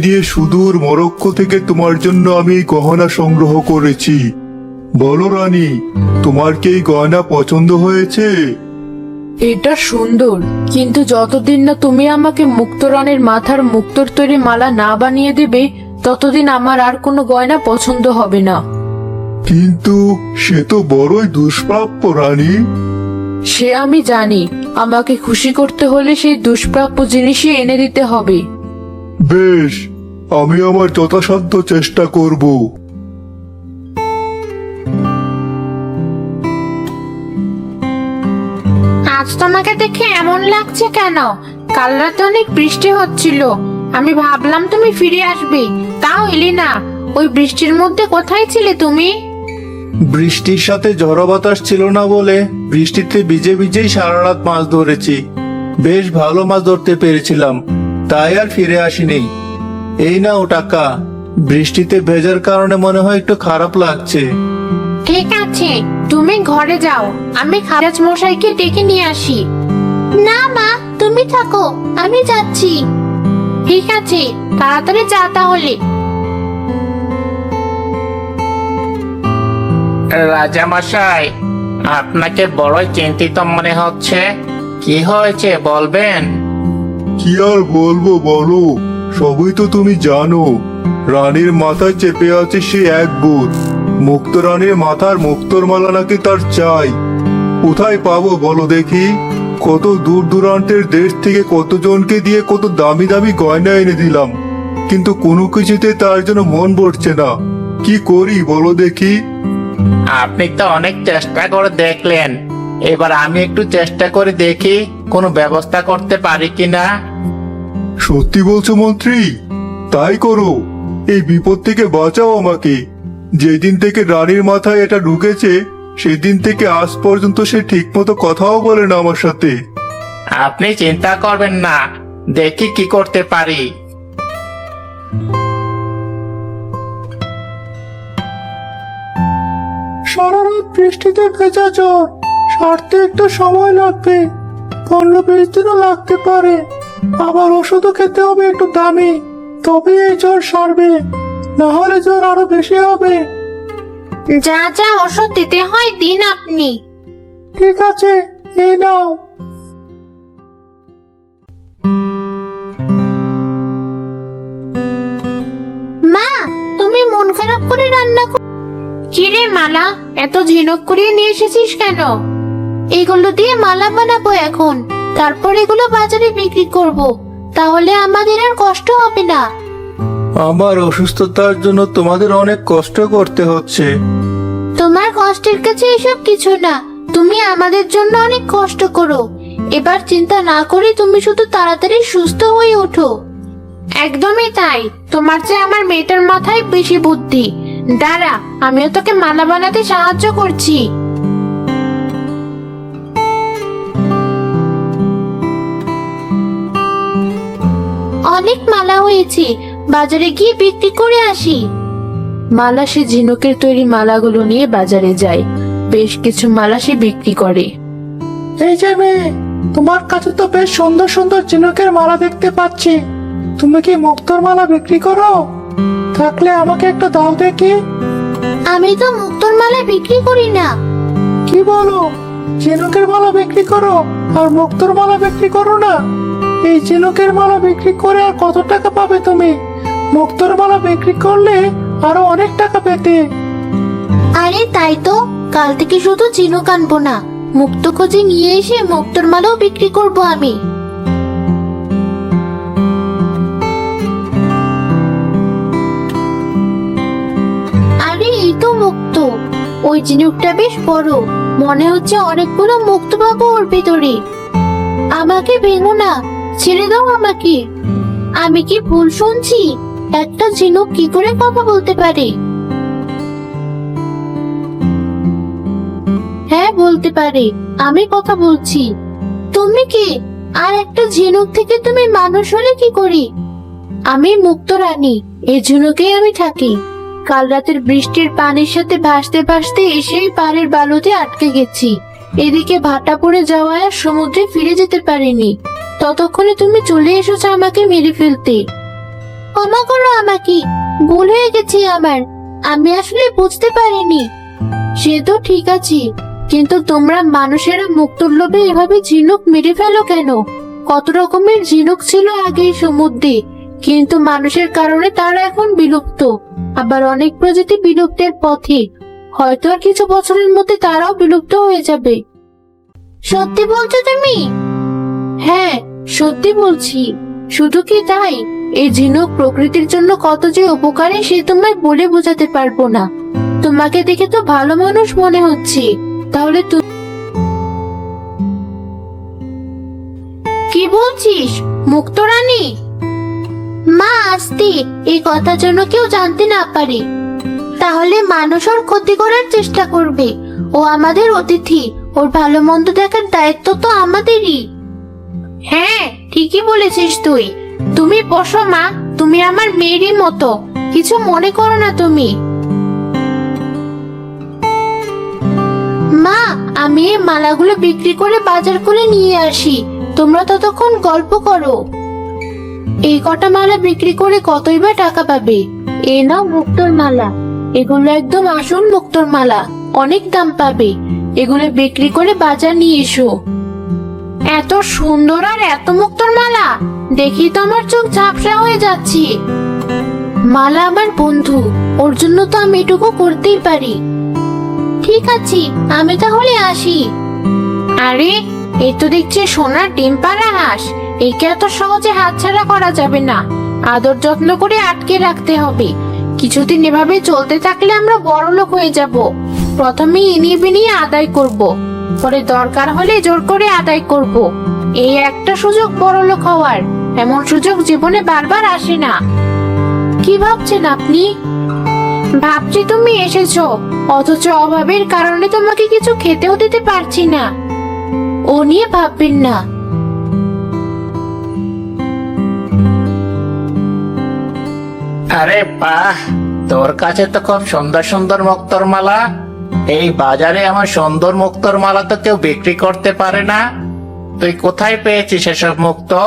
দিয়ে সুদূর মরক্কো থেকে তোমার জন্য আমি এই গহনা সংগ্রহ করেছি। বলো রানী, তোমার কি এই গয়না পছন্দ হয়েছে? এটা সুন্দর, কিন্তু যতদিন না তুমি আমাকে মুক্ত রানীর মাথার মুক্তোর তৈরি মালা না বানিয়ে দেবে, ততদিন আমার আর কোনো গয়না পছন্দ হবে না। কিন্তু সে তো বড়ই দুষ্প্রাপ্য রানী। সে আমি জানি, আমাকে খুশি করতে হলে সেই দুষ্প্রাপ্য জিনিসই এনে দিতে হবে। বেশ, আমি আমার যথাসাধ্য চেষ্টা করব। আজ তোমাকে দেখে এমন লাগছে কেন? কাল রাতে অনেক বৃষ্টি হচ্ছিল, আমি ভাবলাম তুমি ফিরে আসবে, তাও এলে না। ওই বৃষ্টির মধ্যে কোথায় ছিলে তুমি? বৃষ্টির সাথে ঝড়ো বাতাস ছিল না বলে বৃষ্টিতে ভিজে ভিজেই সারা রাত মাছ ধরেছি। বেশ ভালো মাছ ধরতে পেরেছিলাম, তাই আর ফিরে আসিনি। এই নাও টাকা। বৃষ্টিতে ভেজার কারণে মনে হয় একটু খারাপ লাগছে। ঠিক আছে, তুমি ঘরে যাও, আমি খাজাজ মশাইকে ডেকে নিয়ে আসি। না মা, তুমি থাকো, আমি যাচ্ছি। ঠিক আছে, তাড়াতাড়ি যা তাহলে। রাজামশাই, আপনাকে বড়ই চিন্তিত মনে হচ্ছে। কি হয়েছে বলবেন? কি আর বলবো বলো, সবই তো তুমি জানো। রানীর মাথায় চেপে আছে সে এক ভূত। মুক্ত রানীর মাথার মুক্তোর মালা নাকি তার চাই। কোথায় পাবো বলো দেখি? কত দূর দূরান্তের দেশ থেকে কতজনকে দিয়ে কত দামি দামি গয়না এনে দিলাম, কিন্তু কোনো কিছুতে তার জন্য মন ভরছে না। কি করি বলো দেখি? আপনি তো অনেক চেষ্টা করে দেখলেন, এবার আমি একটু চেষ্টা করে দেখি কোনো ব্যবস্থা করতে পারি কিনা। সত্যি বলছো মন্ত্রী? তাই করো, এই বিপদ থেকে বাঁচাও আমাকে। যেদিন থেকে রানীর মাথায় এটা ঢুকেছে, সেদিন থেকে আজ পর্যন্ত সে ঠিকমতো কথাও বলে না আমার সাথে। আপনি চিন্তা করবেন না, দেখি কি করতে পারি। সারা রাত বৃষ্টিতে ভেজা জ্বর সারতে একটু সময় লাগবে, 15-20 দিনও লাগতে পারে। আবার ওষুধও খেতে হবে একটু দামি, তবে এই জ্বর সারবে, না হলে জ্বর আরো বেশি হবে। যা যা ওষুধ দিতে হয় দিন আপনি। ঠিক আছে, এই নাও। মা, তুমি মন খারাপ করে রান্না কিরে মালা, এত ঝিনুক করিয়ে নিয়ে এসেছিস কেন? এগুলো দিয়ে মালা বানাবো এখন, তারপর এগুলো বাজারে বিক্রি করব, তাহলে আমাদের আর কষ্ট হবে না। আমার অসুস্থতার জন্য তোমাদের অনেক কষ্ট করতে হচ্ছে। তোমার কষ্টের কাছে এসব কিছু না, তুমি আমাদের জন্য অনেক কষ্ট করো। এবার চিন্তা না করে তুমি শুধু তাড়াতাড়ি সুস্থ হয়ে ওঠো। একদমই তাই, তোমার চেয়ে আমার মেয়েটার মাথায় বেশি বুদ্ধি। দাঁড়া, আমিও তোকে মালা বানাতে সাহায্য করছি। অনেক মালা হয়েছে, বাজারে গিয়ে বিক্রি করে আসি। মালা সে ঝিনুকের তৈরি মালাগুলো নিয়ে বাজারে যায়। বেশ কিছু মালা সে বিক্রি করে। এই যে মেয়ে, তোমার কাছে তো বেশ সুন্দর সুন্দর ঝিনুকের মালা দেখতে পাচ্ছি। তুমি কি মুক্তোর মালা বিক্রি করো? থাকলে আমাকে একটা দাও দেখি। আমি তো মুক্তোর মালা বিক্রি করি না। কি বলো? ঝিনুকের মালা বিক্রি করো আর মুক্তোর মালা বিক্রি করো না? এই ঝিনুকের মালা বিক্রি করে আর কত টাকা পাবে তুমি? মুক্তোর মালা বিক্রি করলে আরো অনেক টাকা পেতে। আরে তাই তো, কাল থেকে শুধু ঝিনুক আনবো না, মুক্ত খুঁজে নিয়ে এসে মুক্তোর মালাও বিক্রি করব আমি। আরে এই তো মুক্ত, ওই ঝিনুকটা বেশ বড়, মনে হচ্ছে অনেকগুলো মুক্ত পাবো ওর ভেতরে। আমাকে ভেঙো না, ছেড়ে দাও আমাকে। আমি কি ভুল শুনছি? একটা ঝিনুক কি করে কথা বলতে পারে? হ্যাঁ, বলতে পারে, আমি কথা বলছি। তুমি কি? আর একটা ঝিনুক থেকে তুমি মানুষ হলে কি করি? আমি মুক্ত রানী, এই ঝিনুকেই আমি থাকি। কাল রাতের বৃষ্টির পানির সাথে ভাসতে ভাসতে এসেই পাড়ের বালুতে আটকে গেছি। এদিকে ভাটা পড়ে যাওয়ায় আর সমুদ্রে ফিরে যেতে পারিনি। ততক্ষণে তুমি চলে এসেছো আমাকে মেরে ফেলতে। ক্ষমা করো আমাকে, ভুল হয়ে গেছে আমার। আমি আসলে বুঝতে পারিনি। সে তো ঠিক আছে, কিন্তু তোমরা মানুষেরা মুক্তোর লোভে এভাবে ঝিনুক মেরে ফেলো কেন? কত রকমের ঝিনুক ছিল আগে এই সমুদ্রে, কিন্তু মানুষের কারণে তারা এখন বিলুপ্ত। আবার অনেক প্রজাতি বিলুপ্তের পথে, হয়তো আর কিছু বছরের মধ্যে তারাও বিলুপ্ত হয়ে যাবে। সত্যি বলছো তুমি? হ্যাঁ, সত্যি বলছি। শুধু কি তাই, এই ঝিনুক প্রকৃতির জন্য কত যে উপকারী সে তোমায় বলে বোঝাতে পারবো না। তোমাকে দেখে তো ভালো মানুষ মনে হচ্ছে, তাহলে কি বলছিস? মুক্ত রানী? মা, আস্তে, এই কথা যেন কেউ জানতে না পারে। তাহলে মানুষ ওর ক্ষতি করার চেষ্টা করবে। ও আমাদের অতিথি, ওর ভালো মন্দ দেখার দায়িত্ব তো আমাদেরই। হ্যাঁ, ঠিকই বলেছিস তুই। তুমি বসো মা, তুমি আমার মেয়েরই মতো, কিছু মনে করো না তুমি। মা, আমি এই মালাগুলো বিক্রি করে বাজার করে নিয়ে আসি, তোমরা ততক্ষণ গল্প করো। এই কটা মালা বিক্রি করে কতই বা টাকা পাবে? এ নাও মুক্তোর মালা, এগুলো একদম আসল মুক্তোর মালা, অনেক দাম পাবে। এগুলো বিক্রি করে বাজার নিয়ে এসো। এত সুন্দর আর এত মুক্তোর মালা দেখি তো আমার চোখ ঝাপসা হয়ে যাচ্ছে। মালা আমার বন্ধু, ওর জন্য তো আমি এটুকু করতেই পারি। ঠিক আছে, আমি তাহলে আসি। আরে, এই তো দেখছি সোনার ডিম পাড়া হাঁস। একে এত সহজে হাতছাড়া করা যাবে না, আদর যত্ন করে আটকে রাখতে হবে। কিছুদিন এভাবে চলতে থাকলে আমরা বড়লোক হয়ে যাব। প্রথমে ইনিয়ে বিনিয়ে আদায় করব, পরে দরকার হলে জোর করে আদায় করব। এই একটা সুযোগ বড়লোক হওয়ার, এমন সুযোগ জীবনে বারবার আসে না। কি ভাবছেন আপনি? ভাবছি তুমি এসেছো, অথচ অভাবের কারণে তোমাকে কিছু খেতেও দিতে পারছি না। ও নিয়ে ভাববেন না। আরে বাহ, তোর কাছে তো খুব সুন্দর সুন্দর মুক্তোর মালা। এই বাজারে আমার সুন্দর মুক্তোর মালা তো কেউ বিক্রি করতে পারে না। তুই কোথায় পেয়েছিস এসব মুক্তো?